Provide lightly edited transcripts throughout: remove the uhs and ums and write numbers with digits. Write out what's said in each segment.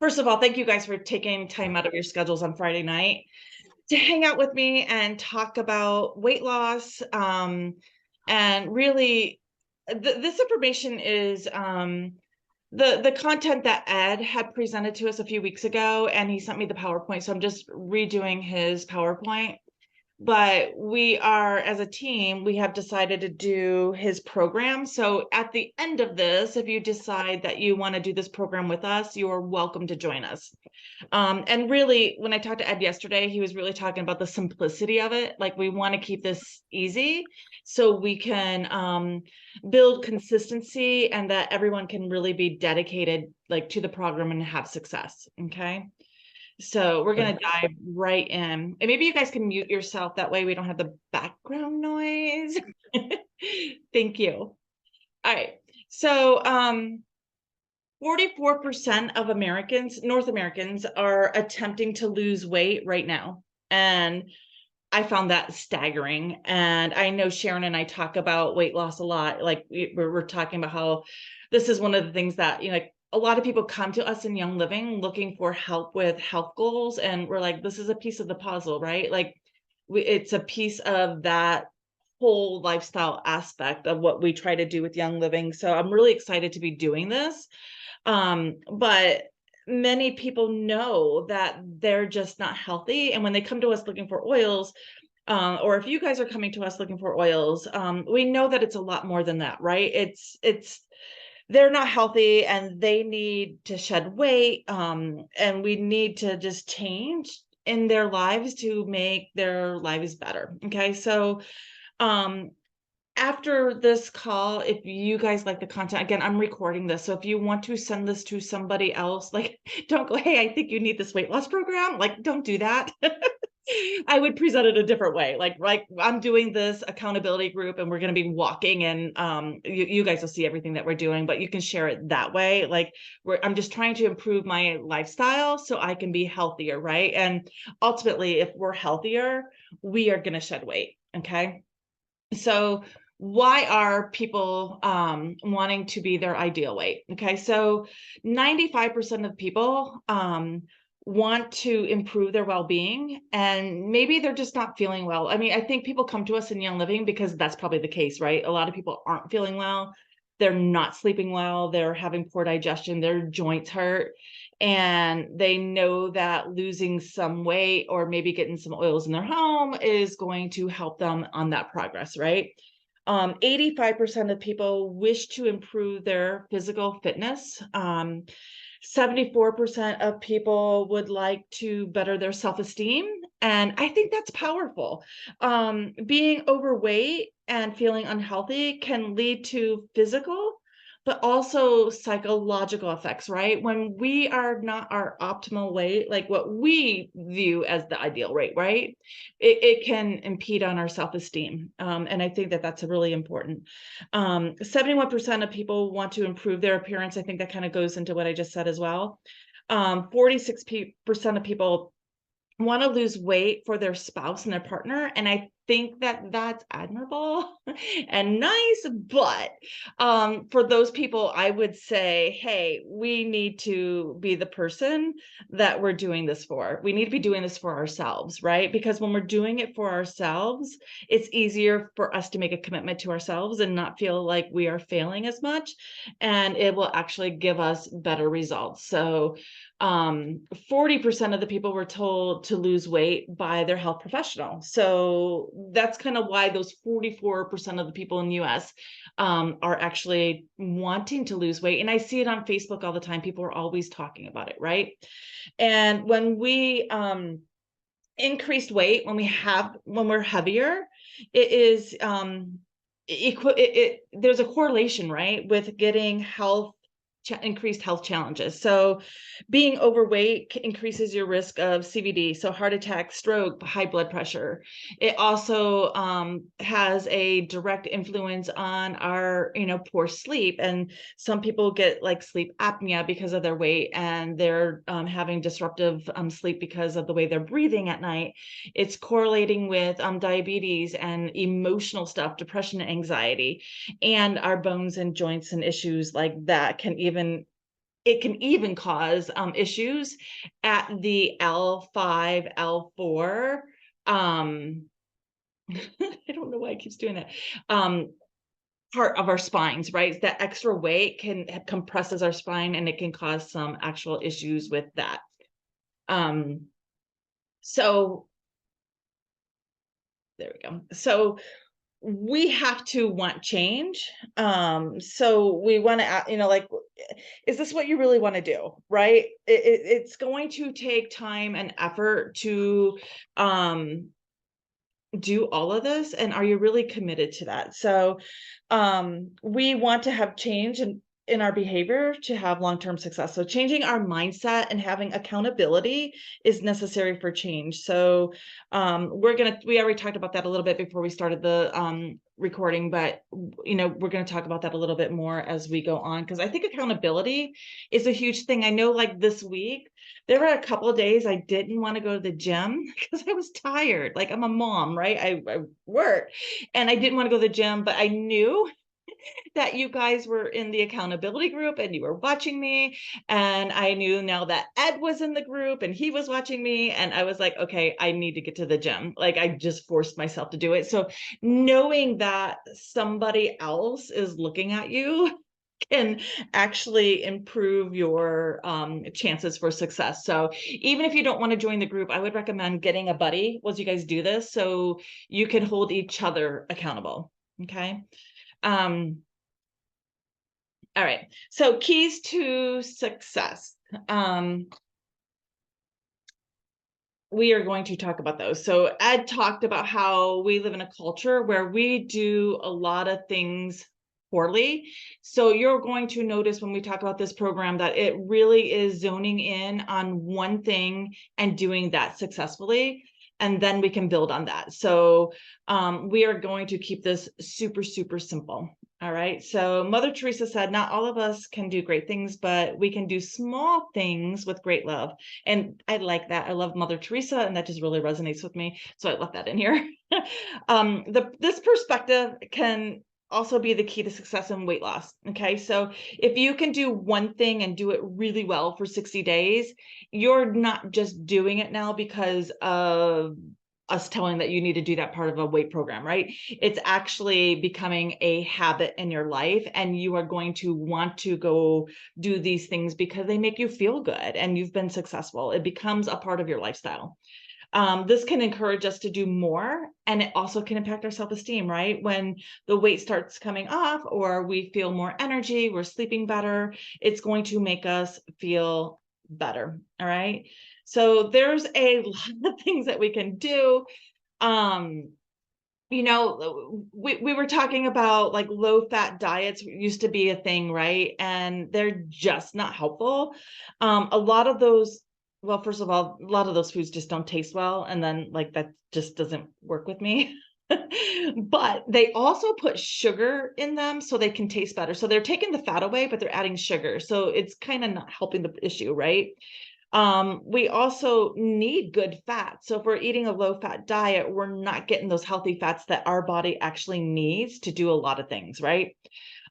First of all, thank you guys for taking time out of your schedules on Friday night to hang out with me and talk about weight loss. And really, this information is the content that Ed had presented to us a few weeks ago, and he sent me the PowerPoint. So I'm just redoing his PowerPoint. But we are, as a team, we have decided to do his program. So at the end of this, if you decide that you want to do this program with us, you are welcome to join us. And really, when I talked to Ed yesterday, he was really talking about the simplicity of it. Like, we want to keep this easy so we can build consistency and that everyone can really be dedicated like to the program and have success. Okay. So we're going to dive right in. And maybe you guys can mute yourself. That way we don't have the background noise. Thank you. All right. So 44% of Americans, North Americans, are attempting to lose weight right now. And I found that staggering. And I know Sharon and I talk about weight loss a lot. Like we're talking about how this is one of the things that, like a lot of people come to us in Young Living looking for help with health goals. And we're like, this is a piece of the puzzle, right? Like it's a piece of that whole lifestyle aspect of what we try to do with Young Living. So I'm really excited to be doing this. But many people know that they're just not healthy. And when they come to us looking for oils, or if you guys are coming to us looking for oils, we know that it's a lot more than that, right? It's they're not healthy and they need to shed weight, and we need to just change in their lives to make their lives better. Okay, so after this call, if you guys like the content, again, I'm recording this. So if you want to send this to somebody else, like, don't go, hey, I think you need this weight loss program. Like, don't do that. I would present it a different way. Like I'm doing this accountability group and we're going to be walking, and you guys will see everything that we're doing, but you can share it that way. Like I'm just trying to improve my lifestyle so I can be healthier, right? And ultimately, if we're healthier, we are going to shed weight. Okay. So why are people wanting to be their ideal weight? Okay, so 95% of people want to improve their well-being, and maybe they're just not feeling well. I mean, I think people come to us in Young Living because that's probably the case, right? A lot of people aren't feeling well. They're not sleeping well. They're having poor digestion. Their joints hurt. And they know that losing some weight or maybe getting some oils in their home is going to help them on that progress, right? 85% of people wish to improve their physical fitness. 74% of people would like to better their self-esteem. And I think that's powerful. Being overweight and feeling unhealthy can lead to physical, but also psychological effects, right? When we are not our optimal weight, like what we view as the ideal weight, right? It can impede on our self-esteem. And I think that that's really important. 71% of people want to improve their appearance. I think that kind of goes into what I just said as well. 46% of people want to lose weight for their spouse and their partner, and I think that that's admirable and nice, but for those people I would say, hey, we need to be the person that we're doing this for. We need to be doing this for ourselves, right? Because when we're doing it for ourselves, it's easier for us to make a commitment to ourselves and not feel like we are failing as much, and it will actually give us better results. So 40% of the people were told to lose weight by their health professional. So that's kind of why those 44% of the people in the US are actually wanting to lose weight. And I see it on Facebook all the time. People are always talking about it, right? And when we increased weight, when we're heavier, it is there's a correlation, right, with getting increased health challenges. So being overweight increases your risk of CVD, so heart attack, stroke, high blood pressure. It also has a direct influence on our, poor sleep. And some people get like sleep apnea because of their weight, and they're having disruptive sleep because of the way they're breathing at night. It's correlating with diabetes and emotional stuff, depression and anxiety, and our bones and joints and issues like that can even it can even cause issues at the L5, L4. I don't know why it keeps doing that. Part of our spines, right? That extra weight compresses our spine, and it can cause some actual issues with that. So there we go. So we have to want change. So we want to, like, is this what you really want to do? Right? It's going to take time and effort to do all of this, and are you really committed to that? So we want to have change in our behavior to have long-term success. So changing our mindset and having accountability is necessary for change. So we already talked about that a little bit before we started the recording, but we're going to talk about that a little bit more as we go on, because I think accountability is a huge thing. I know, like, this week there were a couple of days I didn't want to go to the gym because I was tired. Like, I'm a mom, right? I work, and I didn't want to go to the gym, but I knew that you guys were in the accountability group and you were watching me. And I knew now that Ed was in the group and he was watching me. And I was like, okay, I need to get to the gym. Like, I just forced myself to do it. So knowing that somebody else is looking at you can actually improve your chances for success. So even if you don't want to join the group, I would recommend getting a buddy once you guys do this, so you can hold each other accountable. Okay. All right. So keys to success. We are going to talk about those. So Ed talked about how we live in a culture where we do a lot of things poorly. So you're going to notice when we talk about this program that it really is zoning in on one thing and doing that successfully, and then we can build on that. So we are going to keep this super, super simple. All right. So Mother Teresa said, not all of us can do great things, but we can do small things with great love. And I like that. I love Mother Teresa, and that just really resonates with me. So I left that in here. This perspective can also be the key to success in weight loss. Okay. So if you can do one thing and do it really well for 60 days, you're not just doing it now because of us telling that you need to do that part of a weight program, right? It's actually becoming a habit in your life, and you are going to want to go do these things because they make you feel good and you've been successful. It becomes a part of your lifestyle. This can encourage us to do more, and it also can impact our self-esteem, right? When the weight starts coming off, or we feel more energy, we're sleeping better, it's going to make us feel better. All right. So there's a lot of things that we can do. We were talking about, like, low fat diets used to be a thing, right? And they're just not helpful. A lot of those, well, first of all, a lot of those foods just don't taste well. And then, like, that just doesn't work with me. But they also put sugar in them so they can taste better. So they're taking the fat away, but they're adding sugar. So it's kind of not helping the issue, right? We also need good fat. So if we're eating a low fat diet, we're not getting those healthy fats that our body actually needs to do a lot of things, right?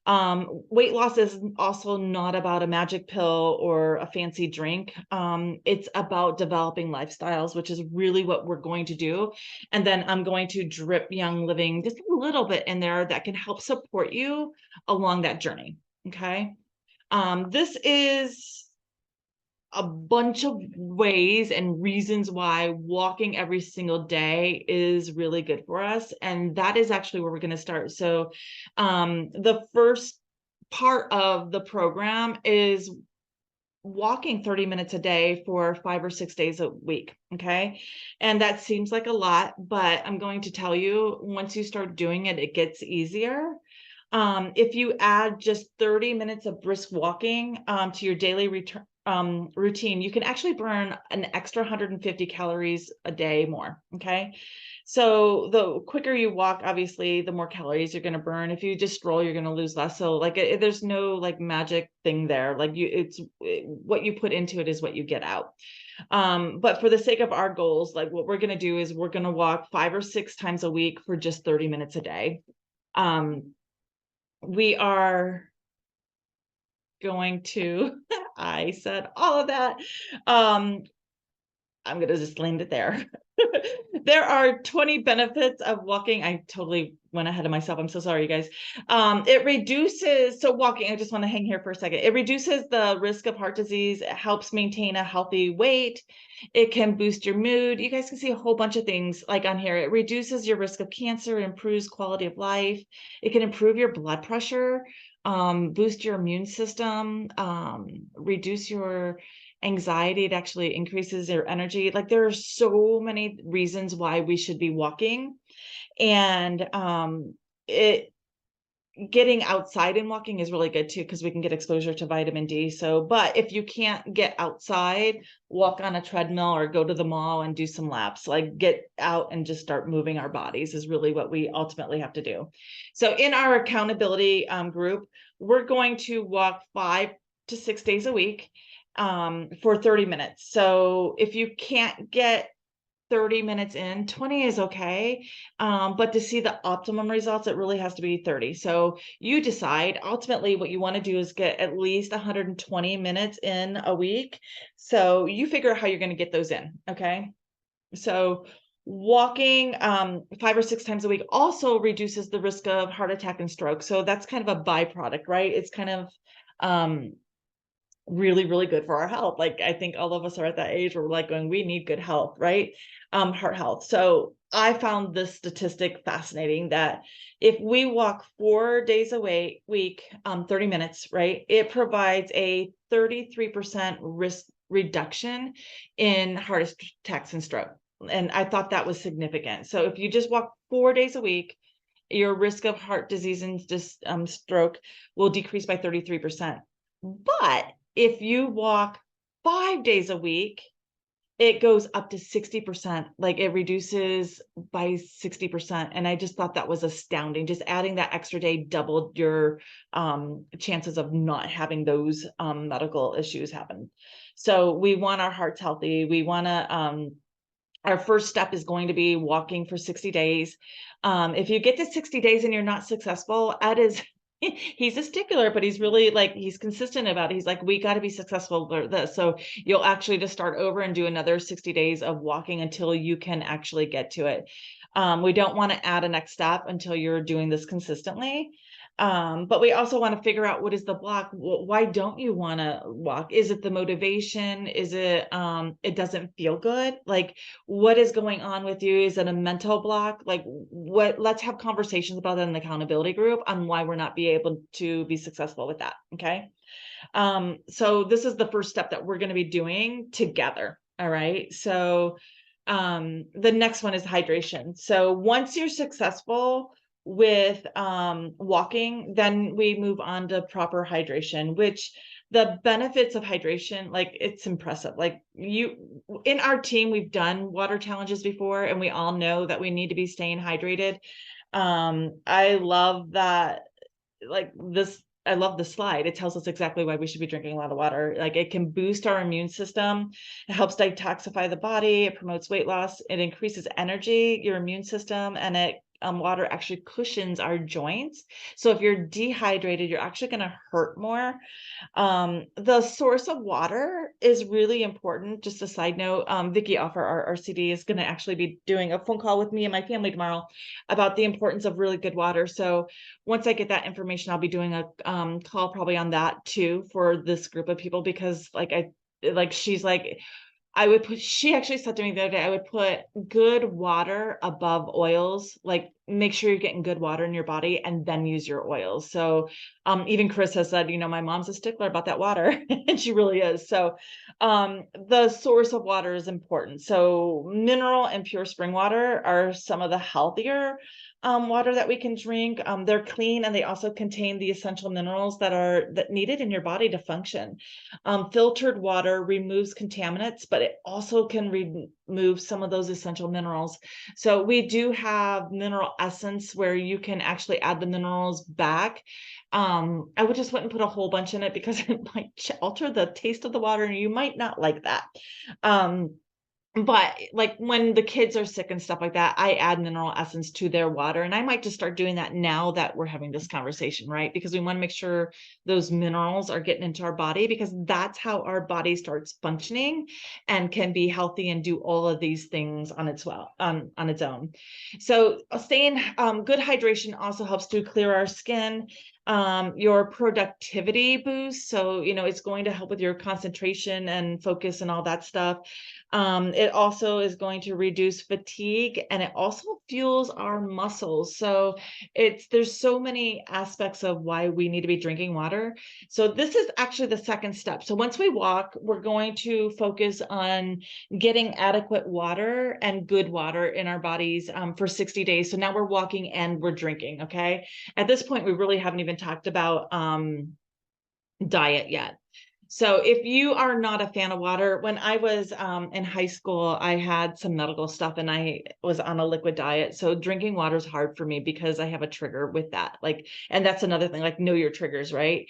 Weight loss is also not about a magic pill or a fancy drink. It's about developing lifestyles, which is really what we're going to do. And then I'm going to drip Young Living just a little bit in there that can help support you along that journey. Okay. This is a bunch of ways and reasons why walking every single day is really good for us. And that is actually where we're going to start. So the first part of the program is walking 30 minutes a day for 5 or 6 days a week. Okay. And that seems like a lot, but I'm going to tell you, once you start doing it, it gets easier. If you add just 30 minutes of brisk walking to your daily routine, you can actually burn an extra 150 calories a day more. Okay. So the quicker you walk, obviously, the more calories you're going to burn. If you just stroll, you're going to lose less. So, like, there's no, like, magic thing there. Like, what you put into it is what you get out. But for the sake of our goals, like, what we're going to do is we're going to walk 5 or 6 times a week for just 30 minutes a day. We are going to, I said all of that. Um, I'm going to just land it there. There are 20 benefits of walking. I totally went ahead of myself. I'm so sorry, you guys. It reduces, so walking, I just want to hang here for a second. It reduces the risk of heart disease. It helps maintain a healthy weight. It can boost your mood. You guys can see a whole bunch of things like on here. It reduces your risk of cancer, improves quality of life. It can improve your blood pressure, boost your immune system, reduce your anxiety. It actually increases your energy. Like there are so many reasons why we should be walking, and it getting outside and walking is really good too, because we can get exposure to vitamin D. So, but if you can't get outside, walk on a treadmill or go to the mall and do some laps. Like get out and just start moving our bodies is really what we ultimately have to do. So in our accountability group, we're going to walk 5 to 6 days a week for 30 minutes. So if you can't get 30 minutes in, 20 is okay. But to see the optimum results, it really has to be 30. So you decide. Ultimately, what you want to do is get at least 120 minutes in a week. So you figure out how you're going to get those in. Okay. So walking 5 or 6 times a week also reduces the risk of heart attack and stroke. So that's kind of a byproduct, right? It's kind of really, really good for our health. Like I think all of us are at that age where we're like going, we need good health, right? Heart health. So I found this statistic fascinating that if we walk 4 days a week, 30 minutes, right, it provides a 33% risk reduction in heart attacks and stroke. And I thought that was significant. So if you just walk 4 days a week, your risk of heart disease and just stroke will decrease by 33%. But if you walk 5 days a week, it goes up to 60%. Like it reduces by 60%. And I just thought that was astounding. Just adding that extra day doubled your chances of not having those medical issues happen. So we want our hearts healthy. We want to, our first step is going to be walking for 60 days. If you get to 60 days and you're not successful, Ed is he's a stickler, but he's really like, he's consistent about it. He's like, we got to be successful for this. So you'll actually just start over and do another 60 days of walking until you can actually get to it. We don't want to add a next step until you're doing this consistently. But we also want to figure out, what is the block? Why don't you want to walk? Is it the motivation? Is it, it doesn't feel good? Like what is going on with you? Is it a mental block? Like what, let's have conversations about that in the accountability group on why we're not be able to be successful with that. Okay. So this is the first step that we're going to be doing together. All right. So, the next one is hydration. So once you're successful with walking, then we move on to proper hydration, which the benefits of hydration, like it's impressive. Like you, in our team, we've done water challenges before, and we all know that we need to be staying hydrated. I love that, like this, I love the slide. It tells us exactly why we should be drinking a lot of water. Like it can boost our immune system. It helps detoxify the body. It promotes weight loss. It increases energy, your immune system, and it water actually cushions our joints. So if you're dehydrated, you're actually going to hurt more. The source of water is really important. Just a side note, Vicki Offer, our CD, is going to actually be doing a phone call with me and my family tomorrow about the importance of really good water. So once I get that information, I'll be doing a call probably on that too for this group of people, because she's like, I would put, she actually said to me the other day, I would put good water above oils, like make sure you're getting good water in your body and then use your oils. So even Chris has said, my mom's a stickler about that water and she really is. So the source of water is important. So mineral and pure spring water are some of the healthier water that we can drink. They're clean, and they also contain the essential minerals that needed in your body to function. Filtered water removes contaminants, but it also can remove some of those essential minerals. So we do have mineral essence where you can actually add the minerals back. I would just wouldn't put a whole bunch in it because it might alter the taste of the water, and you might not like that. but like when the kids are sick and stuff like that, I add mineral essence to their water. And I might just start doing that now that we're having this conversation, right? Because we want to make sure those minerals are getting into our body, because that's how our body starts functioning and can be healthy and do all of these things on on its own. So staying good hydration also helps to clear our skin, your productivity boost. So, it's going to help with your concentration and focus and all that stuff. It also is going to reduce fatigue, and it also fuels our muscles. So there's so many aspects of why we need to be drinking water. So this is actually the second step. So once we walk, we're going to focus on getting adequate water and good water in our bodies for 60 days. So now we're walking and we're drinking. Okay. At this point, we really haven't even talked about diet yet. So if you are not a fan of water, when I was in high school, I had some medical stuff and I was on a liquid diet. So drinking water is hard for me because I have a trigger with that. Like, and that's another thing, like know your triggers, right?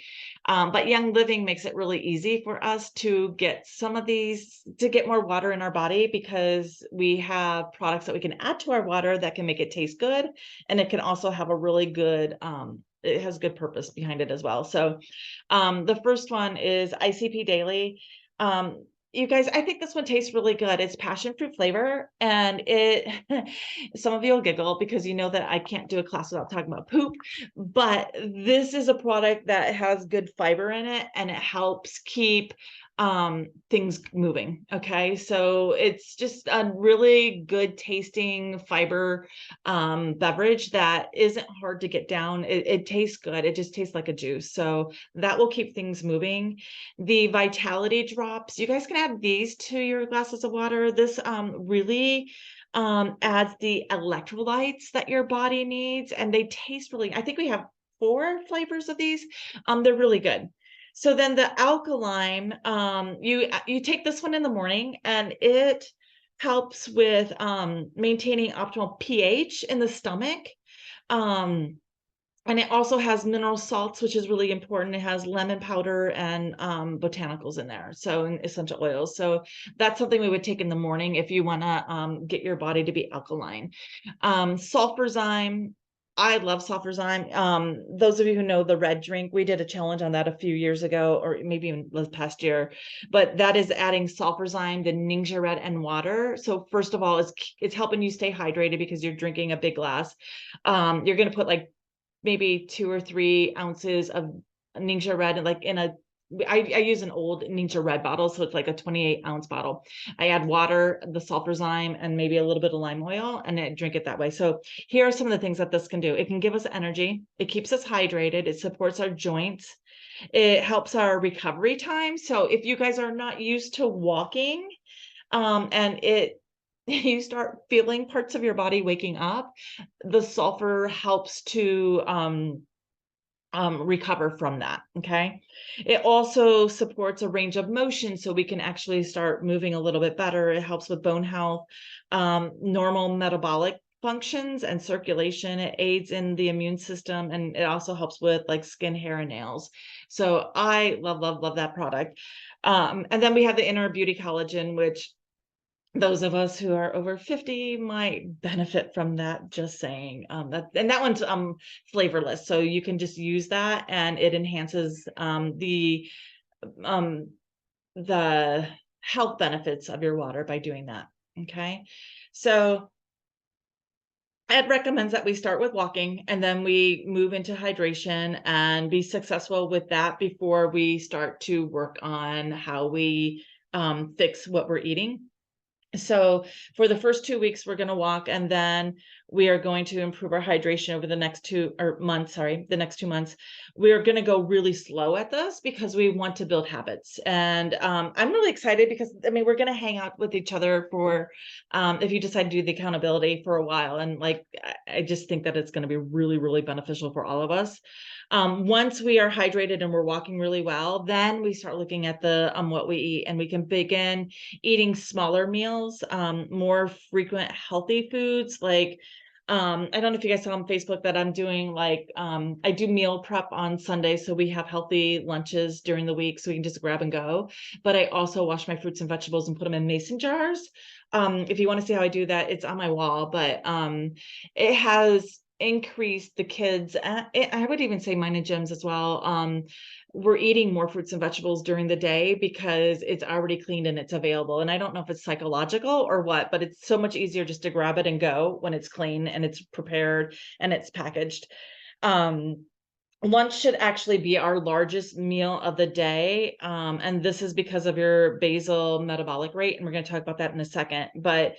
But Young Living makes it really easy for us to get to get more water in our body, because we have products that we can add to our water that can make it taste good. And it can also have a really good, it has good purpose behind it as well. So the first one is ICP Daily. You guys, I think this one tastes really good. It's passion fruit flavor, and some of you will giggle because you know that I can't do a class without talking about poop, but this is a product that has good fiber in it, and it helps keep things moving. Okay. So it's just a really good tasting fiber beverage that isn't hard to get down. It tastes good. It just tastes like a juice. So that will keep things moving. The Vitality Drops, you guys can add these to your glasses of water. This really adds the electrolytes that your body needs, and they taste really, I think we have 4 flavors of these. They're really good. So then the alkaline, you take this one in the morning, and it helps with maintaining optimal pH in the stomach. Um, and it also has mineral salts, which is really important. It has lemon powder and botanicals in there, so and essential oils. So that's something we would take in the morning if you want to get your body to be alkaline. Sulfurzyme. I love Sulfurzyme. Those of you who know the red drink, we did a challenge on that a few years ago, or maybe even the past year. But that is adding Sulfurzyme, the Ningxia Red, and water. So first of all, it's helping you stay hydrated because you're drinking a big glass. You're going to put like maybe 2 or 3 ounces of Ningxia Red, and like I use an old Ningxia Red bottle, so it's like a 28-ounce bottle. I add water, the Sulfurzyme, and maybe a little bit of lime oil, and I drink it that way. So here are some of the things that this can do. It can give us energy. It keeps us hydrated. It supports our joints. It helps our recovery time. So if you guys are not used to walking, and you start feeling parts of your body waking up, the sulfur helps to recover from that. Okay. It also supports a range of motion, so we can actually start moving a little bit better. It helps with bone health, normal metabolic functions and circulation. It aids in the immune system, and it also helps with like skin, hair, and nails. So I love, love, love that product. And then we have the Inner Beauty Collagen, which those of us who are over 50 might benefit from that, just saying. That one's flavorless, so you can just use that, and it enhances um the health benefits of your water by doing that. Okay. So Ed recommends that we start with walking, and then we move into hydration and be successful with that before we start to work on how we fix what we're eating. So for the first 2 weeks, we're going to walk, and then we are going to improve our hydration over the next the next 2 months. We're going to go really slow at this because we want to build habits. And I'm really excited because, I mean, we're going to hang out with each other for, if you decide to do the accountability for a while. And like, I just think that it's going to be really, really beneficial for all of us. Once we are hydrated and we're walking really well, then we start looking at the what we eat, and we can begin eating smaller meals, more frequent healthy foods like I don't know if you guys saw on Facebook that I'm doing like, I do meal prep on Sunday. So we have healthy lunches during the week so we can just grab and go. But I also wash my fruits and vegetables and put them in mason jars. If you want to see how I do that, it's on my wall, but it has increased the kids. I would even say mine and Jim's as well. We're eating more fruits and vegetables during the day because it's already cleaned and it's available. And I don't know if it's psychological or what, but it's so much easier just to grab it and go when it's clean and it's prepared and it's packaged. Lunch should actually be our largest meal of the day. And this is because of your basal metabolic rate. And we're going to talk about that in a second. But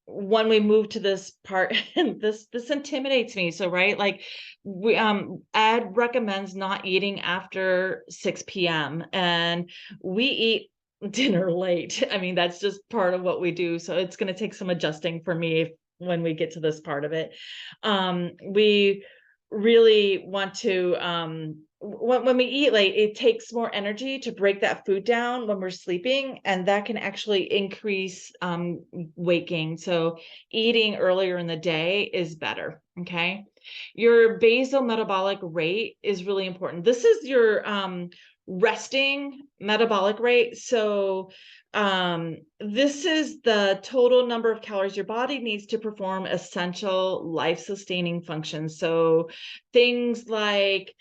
when we move to this part, and this intimidates me. So, right, like Ed recommends not eating after 6 p.m. and we eat dinner late. I mean, that's just part of what we do. So it's going to take some adjusting for me when we get to this part of it. We really want to when we eat late, it takes more energy to break that food down when we're sleeping, and that can actually increase weight gain. So eating earlier in the day is better. Okay, your basal metabolic rate is really important. This is your resting metabolic rate. So this is the total number of calories your body needs to perform essential life-sustaining functions. So things like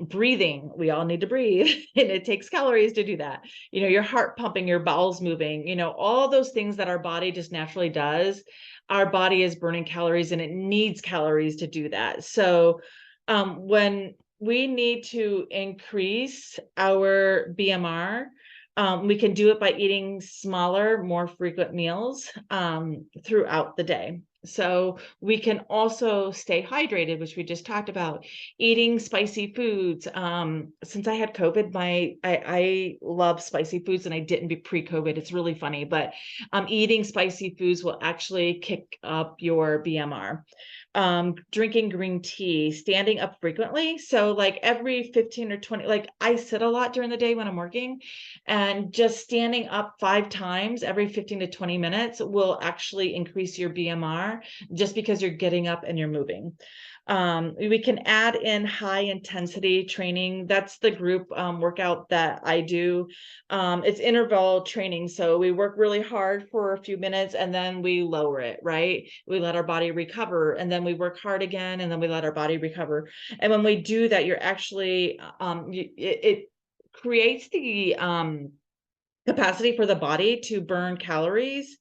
breathing, we all need to breathe and it takes calories to do that. You know, your heart pumping, your bowels moving, you know, all those things that our body just naturally does. Our body is burning calories and it needs calories to do that. So when we need to increase our BMR, we can do it by eating smaller, more frequent meals throughout the day. So we can also stay hydrated, which we just talked about, eating spicy foods. Since I had COVID, I love spicy foods and I didn't be pre-COVID. It's really funny, but eating spicy foods will actually kick up your BMR. Drinking green tea, standing up frequently. So like every 15 or 20, like I sit a lot during the day when I'm working, and just standing up 5 times every 15 to 20 minutes will actually increase your BMR just because you're getting up and you're moving. We can add in high intensity training. That's the group workout that I do. It's interval training. So we work really hard for a few minutes and then we lower it, right? We let our body recover and then we work hard again and then we let our body recover. And when we do that, you're actually, it creates the capacity for the body to burn calories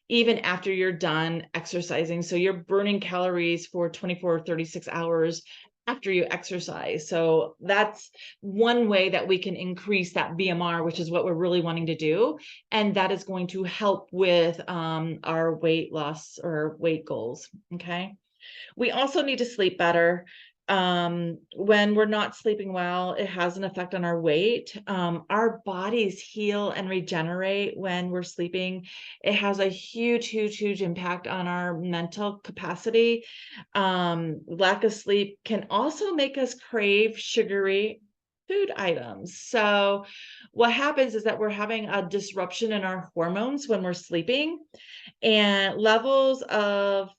even after you're done exercising. So you're burning calories for 24 or 36 hours after you exercise. So that's one way that we can increase that BMR, which is what we're really wanting to do. And that is going to help with our weight loss or weight goals. Okay. We also need to sleep better. When we're not sleeping well, it has an effect on our weight. Our bodies heal and regenerate when we're sleeping. It has a huge impact on our mental capacity. Lack of sleep can also make us crave sugary food items. So what happens is that we're having a disruption in our hormones when we're sleeping, and levels of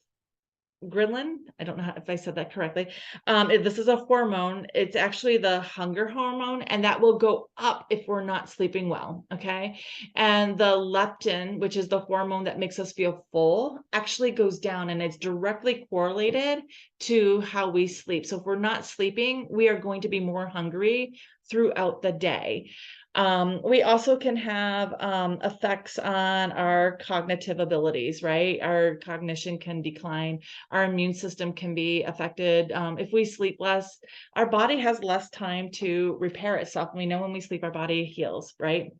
ghrelin, I don't know if I said that correctly. This is a hormone. It's actually the hunger hormone, and that will go up if we're not sleeping well. Okay. And the leptin, which is the hormone that makes us feel full, actually goes down, and it's directly correlated to how we sleep. So if we're not sleeping, we are going to be more hungry throughout the day. We also can have effects on our cognitive abilities, right? Our cognition can decline. Our immune system can be affected. If we sleep less, our body has less time to repair itself. We know when we sleep, our body heals, right?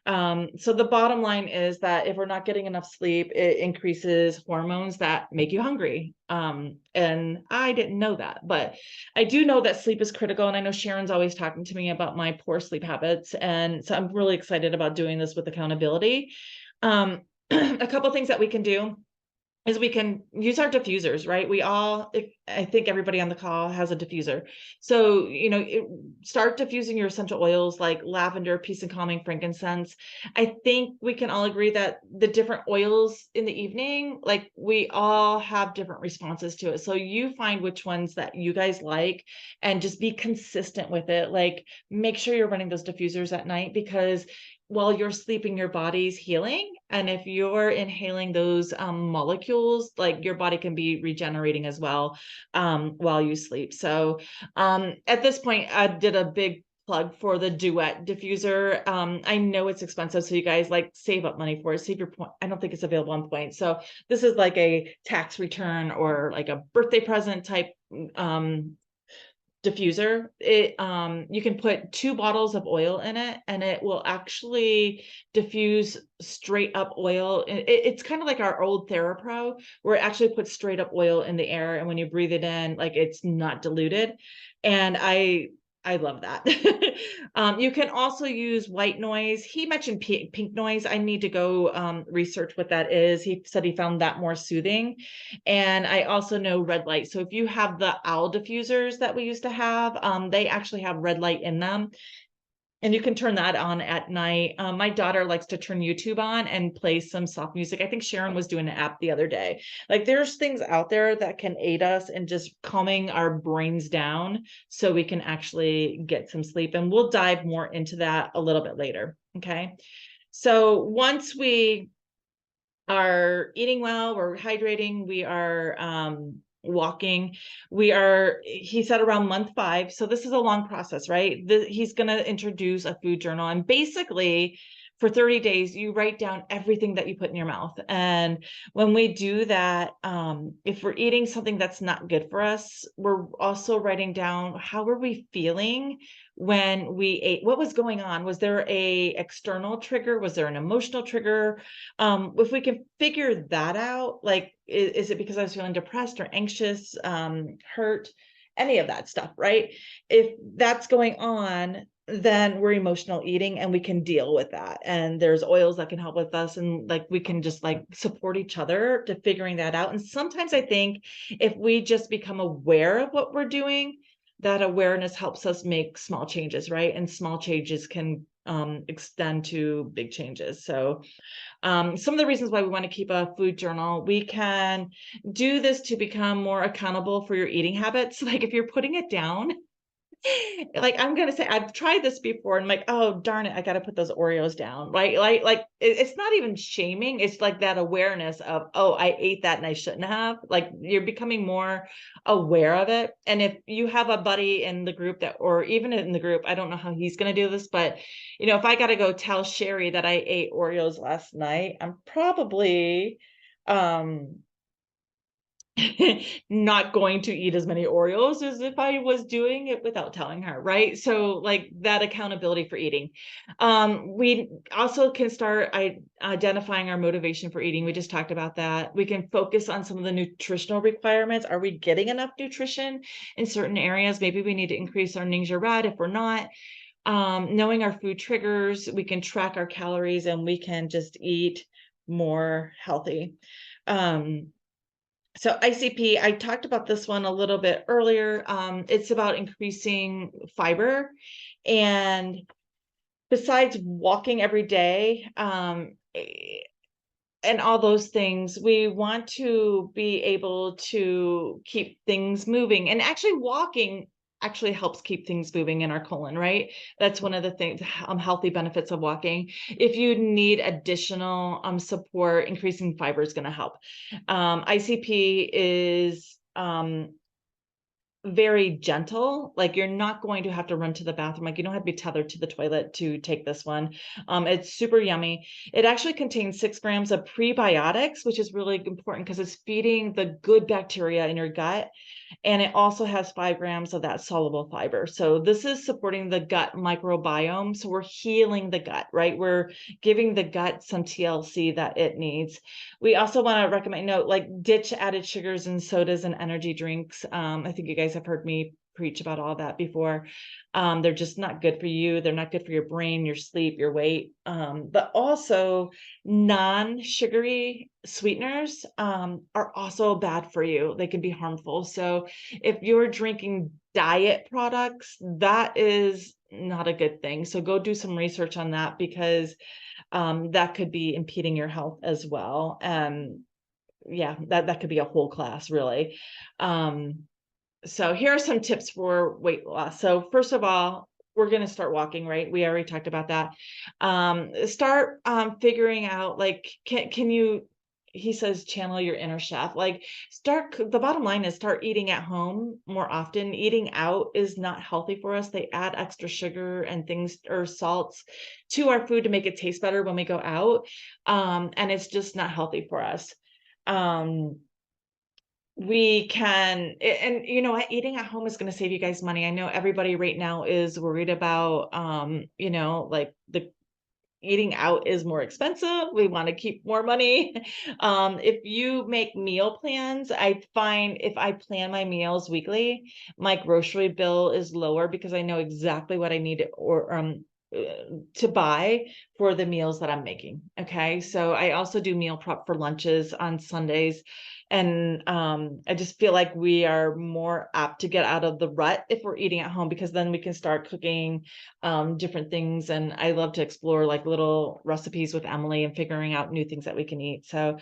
So the bottom line is that if we're not getting enough sleep, it increases hormones that make you hungry. And I didn't know that, but I do know that sleep is critical. And I know Sharon's always talking to me about my poor sleep habits. And so I'm really excited about doing this with accountability. A couple things that we can do. is we can use our diffusers, right? I think everybody on the call has a diffuser. So, start diffusing your essential oils like lavender, peace and calming, frankincense. I think we can all agree that the different oils in the evening, like we all have different responses to it. So you find which ones that you guys like and just be consistent with it. Like make sure you're running those diffusers at night because while you're sleeping, your body's healing. And if you're inhaling those molecules, like your body can be regenerating as well while you sleep. So at this point, I did a big plug for the Duet diffuser. I know it's expensive, so you guys like save up money for it. Save your point. I don't think it's available on point. So this is like a tax return or like a birthday present type diffuser. You can put 2 bottles of oil in it and it will actually diffuse straight up oil. It's kind of like our old TheraPro where it actually puts straight up oil in the air, and when you breathe it in, like it's not diluted. And I love that. You can also use white noise. He mentioned pink noise. I need to go research what that is. He said he found that more soothing. And I also know red light. So if you have the owl diffusers that we used to have, they actually have red light in them. And you can turn that on at night. My daughter likes to turn YouTube on and play some soft music. I think Sharon was doing an app the other day. Like there's things out there that can aid us in just calming our brains down so we can actually get some sleep. And we'll dive more into that a little bit later. Okay. So once we are eating well, we're hydrating, we are walking, he said around month 5. So this is a long process, right? He's going to introduce a food journal, and basically for 30 days you write down everything that you put in your mouth. And when we do that, if we're eating something that's not good for us, we're also writing down how were we feeling when we ate, what was going on, was there a external trigger, was there an emotional trigger? If we can figure that out, like, is it because I was feeling depressed or anxious, hurt, any of that stuff, right? If that's going on, then we're emotional eating and we can deal with that. And there's oils that can help with us. And like, we can just like support each other to figuring that out. And sometimes I think if we just become aware of what we're doing, that awareness helps us make small changes, right? And small changes can extend to big changes. So some of the reasons why we want to keep a food journal, we can do this to become more accountable for your eating habits. Like if you're putting it down, like I'm gonna say I've tried this before and I'm like, oh darn it, I gotta put those Oreos down, right? It's not even shaming, it's like that awareness of, oh, I ate that and I shouldn't have. Like you're becoming more aware of it. And if you have a buddy in the group that, or even in the group, I don't know how he's gonna do this, but if I gotta go tell Sherry that I ate Oreos last night, I'm probably um not going to eat as many Oreos as if I was doing it without telling her, right? So like that accountability for eating. We also can start identifying our motivation for eating. We just talked about that. We can focus on some of the nutritional requirements. Are we getting enough nutrition in certain areas? Maybe we need to increase our Ningxia Red if we're not. Knowing our food triggers, we can track our calories and we can just eat more healthy. So ICP, I talked about this one a little bit earlier. It's about increasing fiber. And besides walking every day, and all those things, we want to be able to keep things moving. And actually walking actually helps keep things moving in our colon, right? That's one of the things, healthy benefits of walking. If you need additional support, increasing fiber is going to help. ICP is very gentle. Like you're not going to have to run to the bathroom. Like you don't have to be tethered to the toilet to take this one. It's super yummy. It actually contains 6 grams of prebiotics, which is really important because it's feeding the good bacteria in your gut. And it also has 5 grams of that soluble fiber. So this is supporting the gut microbiome. So we're healing the gut, right? We're giving the gut some TLC that it needs. We also want to recommend, like ditch added sugars and sodas and energy drinks. I think you guys have heard me preach about all that before. They're just not good for you. They're not good for your brain, your sleep, your weight. But also non-sugary sweeteners are also bad for you. They can be harmful. So if you're drinking diet products, that is not a good thing. So go do some research on that, because that could be impeding your health as well. Yeah, that could be a whole class, really. So here are some tips for weight loss. So first of all, we're going to start walking, right? We already talked about that. Start figuring out, like, can you, he says, channel your inner chef. Like, the bottom line is start eating at home more often. Eating out is not healthy for us. They add extra sugar and things, or salts, to our food to make it taste better when we go out. And it's just not healthy for us. We can, and you know what, eating at home is going to save you guys money. I know everybody right now is worried about, like, the eating out is more expensive. We want to keep more money. If you make meal plans, I find if I plan my meals weekly, my grocery bill is lower, because I know exactly what I need, or to buy for the meals that I'm making. Okay. So I also do meal prep for lunches on Sundays. And I just feel like we are more apt to get out of the rut if we're eating at home, because then we can start cooking different things. And I love to explore like little recipes with Emily and figuring out new things that we can eat. So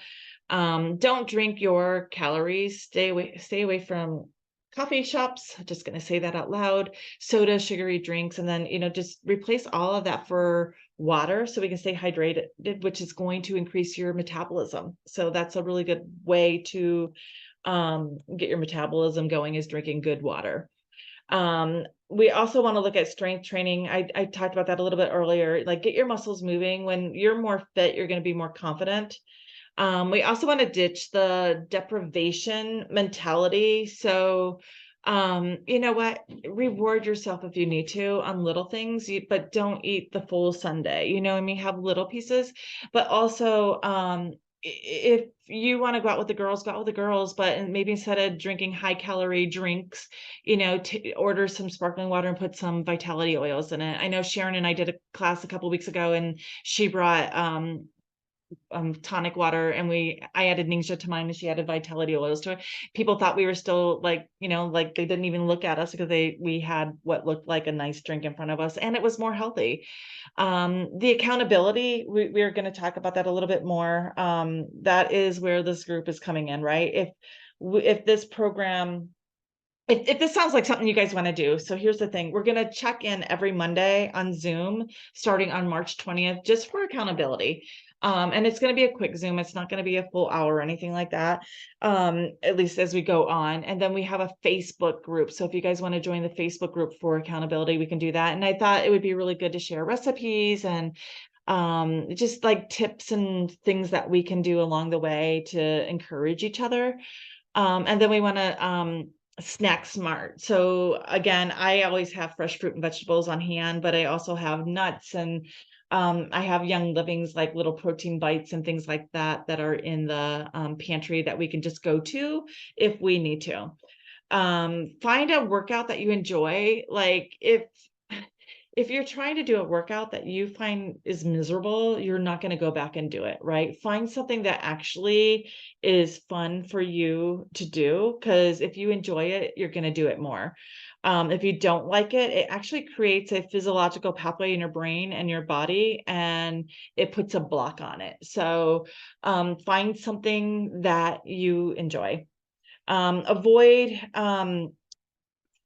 don't drink your calories. Stay away from coffee shops. Just going to say that out loud. Soda, sugary drinks, and then, just replace all of that for water, so we can stay hydrated, which is going to increase your metabolism. So that's a really good way to get your metabolism going, is drinking good water. We also want to look at strength training. I talked about that a little bit earlier. Like, get your muscles moving. When you're more fit, you're going to be more confident. We also want to ditch the deprivation mentality. So, you know what? Reward yourself if you need to on little things, but don't eat the full sundae. You know what I mean? Have little pieces, but also, if you want to go out with the girls, go out with the girls, but maybe instead of drinking high calorie drinks, order some sparkling water and put some vitality oils in it. I know Sharon and I did a class a couple weeks ago, and she brought tonic water, and I added Ningxia to mine, and she added vitality oils to it. People thought we were still like they didn't even look at us, because we had what looked like a nice drink in front of us, and it was more healthy. The accountability, we're going to talk about that a little bit more. That is where this group is coming in, right? If this program, if this sounds like something you guys want to do. So here's the thing. We're going to check in every Monday on Zoom starting on March 20th, just for accountability. And it's going to be a quick Zoom. It's not going to be a full hour or anything like that, at least as we go on. And then we have a Facebook group. So if you guys want to join the Facebook group for accountability, we can do that. And I thought it would be really good to share recipes and just like tips and things that we can do along the way to encourage each other. And then we want to snack smart. So again, I always have fresh fruit and vegetables on hand, but I also have nuts, and I have Young Livings, like little protein bites and things like that are in the pantry that we can just go to if we need to. Find a workout that you enjoy. Like, if you're trying to do a workout that you find is miserable, you're not going to go back and do it, right? Find something that actually is fun for you to do, because if you enjoy it, you're going to do it more. If you don't like it, it actually creates a physiological pathway in your brain and your body, and it puts a block on it. So find something that you enjoy. Avoid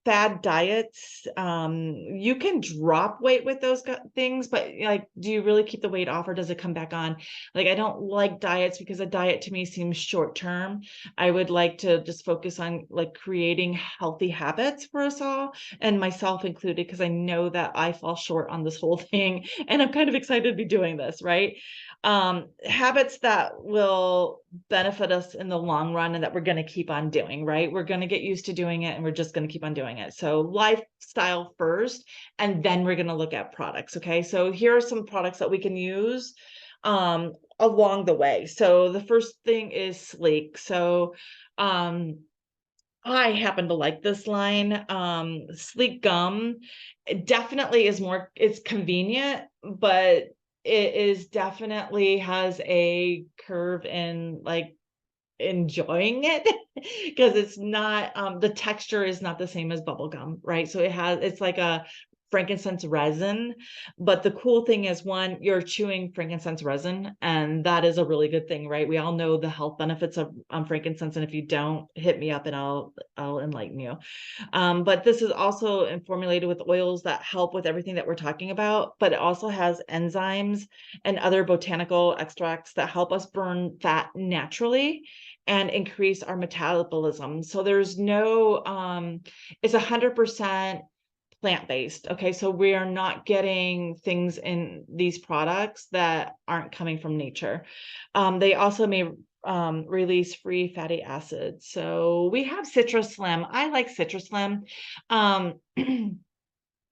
fad diets. You can drop weight with those things, but like, do you really keep the weight off, or does it come back on? Like, I don't like diets, because a diet to me seems short term. I would like to just focus on like creating healthy habits for us all, and myself included, because I know that I fall short on this whole thing, and I'm kind of excited to be doing this, right? Habits that will benefit us in the long run, and that we're going to keep on doing, right? We're going to get used to doing it, and we're just going to keep on doing it. So lifestyle first, and then we're going to look at products. Okay. So here are some products that we can use along the way. So the first thing is sleek. So I happen to like this line. Sleek gum, it definitely is more, it's convenient, but it is definitely has a curve in like enjoying it because it's not the texture is not the same as bubble gum, right? So it's like a frankincense resin, but the cool thing is, one, you're chewing frankincense resin, and that is a really good thing, right? We all know the health benefits of frankincense, and if you don't, hit me up and I'll enlighten you. But this is also formulated with oils that help with everything that we're talking about, but it also has enzymes and other botanical extracts that help us burn fat naturally and increase our metabolism. So there's no, it's 100% plant-based. Okay. So we are not getting things in these products that aren't coming from nature. They also may release free fatty acids. So we have Citrus Slim. I like Citrus Slim. It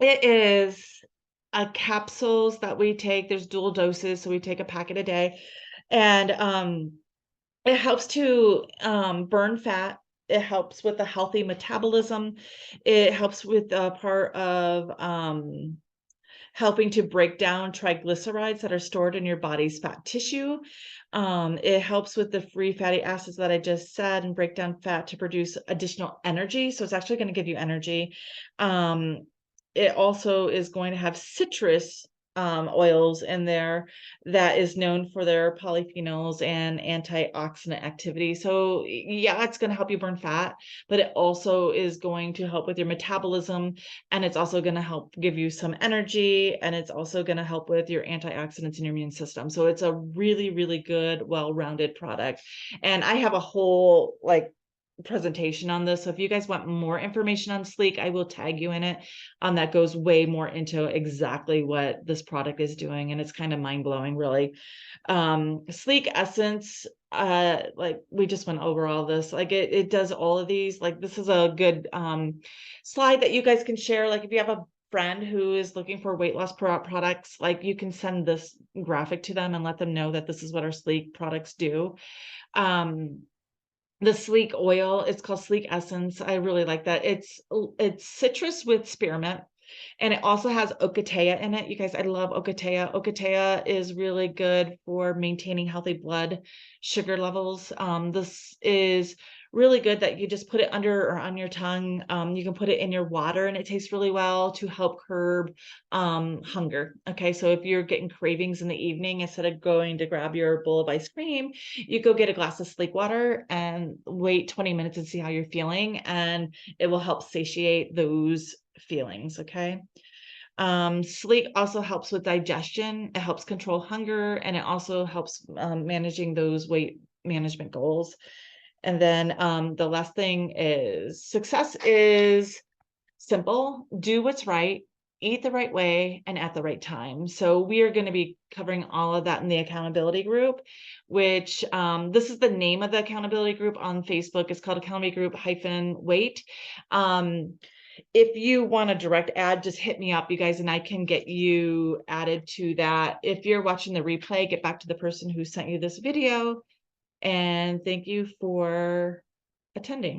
is capsules that we take. There's dual doses, so we take a packet a day, and it helps to burn fat. It helps with a healthy metabolism. It helps with a part of helping to break down triglycerides that are stored in your body's fat tissue. It helps with the free fatty acids that I just said and break down fat to produce additional energy. So it's actually going to give you energy. Um, it also is going to have citrus oils in there that is known for their polyphenols and antioxidant activity. So yeah, it's going to help you burn fat, but it also is going to help with your metabolism, and it's also going to help give you some energy, and it's also going to help with your antioxidants in your immune system. So it's a really, really good, well-rounded product. And I have a whole like presentation on this. So if you guys want more information on Sleek, I will tag you in it. That goes way more into exactly what this product is doing. And it's kind of mind-blowing, really. Sleek Essence, like we just went over all this. Like it does all of these. Like this is a good slide that you guys can share. Like if you have a friend who is looking for weight loss products, like you can send this graphic to them and let them know that this is what our Sleek products do. The Sleek oil, it's called Sleek Essence. I really like that. It's citrus with spearmint, and it also has ocotea in it. You guys, I love ocotea. Ocotea is really good for maintaining healthy blood sugar levels. This is really good that you just put it under or on your tongue. You can put it in your water and it tastes really well to help curb hunger. Okay, so if you're getting cravings in the evening, instead of going to grab your bowl of ice cream, you go get a glass of Sleek water and wait 20 minutes and see how you're feeling, and it will help satiate those feelings. Okay. Sleek also helps with digestion. It helps control hunger, and it also helps managing those weight management goals. And then the last thing is success is simple. Do what's right, eat the right way, and at the right time. So we are going to be covering all of that in the accountability group, which this is the name of the accountability group on Facebook. It's called Accountability Group -Weight. If you want a direct ad, just hit me up, you guys, and I can get you added to that. If you're watching the replay, get back to the person who sent you this video, and thank you for attending.